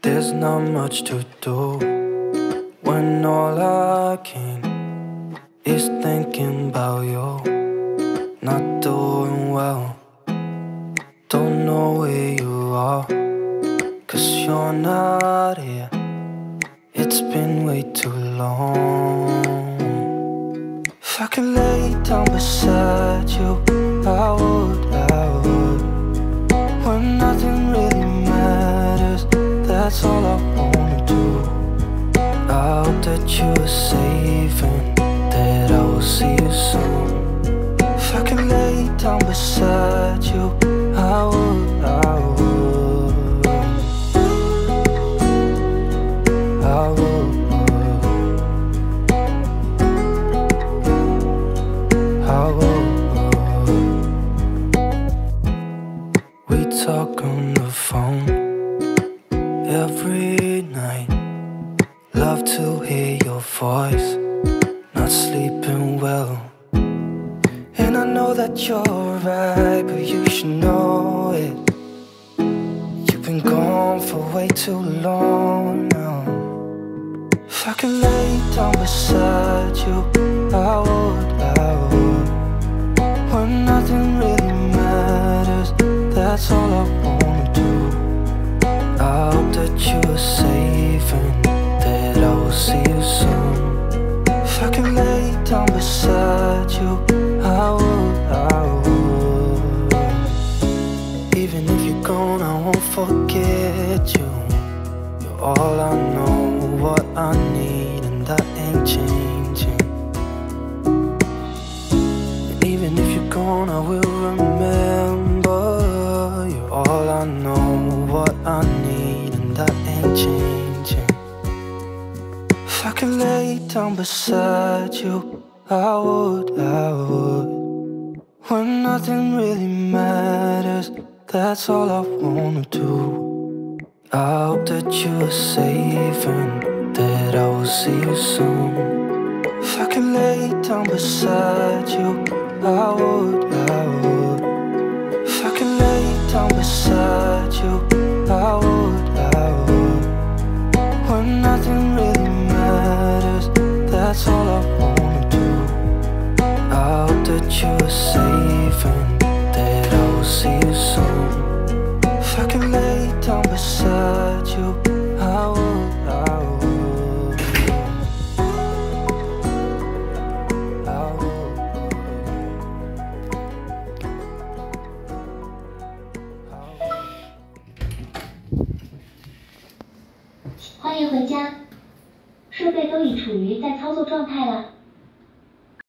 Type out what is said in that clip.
There's not much to do when all I can is thinking about you. Not doing well, don't know where you are, 'cause you're not here. It's been way too long. If I could lay down beside you, I would. When nothing really matters, that's all I wanna do. I hope that you are safe and that I will see you soon. If I could lay down beside you, I would. We talk on the phone every night. Love to hear your voice. Not sleeping well, and I know that you're right, but you should know it. You've been gone for way too long now. If I could lay down beside you, I would. When nothing really matters, that's all I wanna do. I hope that you are safe and that I will see you soon. If I could lay down beside you, I would. Even if you're gone, I won't forget you. You're all I know, what I need, and that ain't changing. And even if you're gone, I will remember. You're all I know, what I need, and that ain't changing. If I could lay down beside you, I would. When nothing really matters, that's all I wanna do. I hope that you are safe and that I will see you soon. If I could lay down beside you, I would. If I could lay down beside you, I would. When nothing really matters, that's all I wanna do. I hope that you are safe and that I will see you soon. If I could lay down beside you, I would. 欢迎回家，设备都已处于在操作状态了。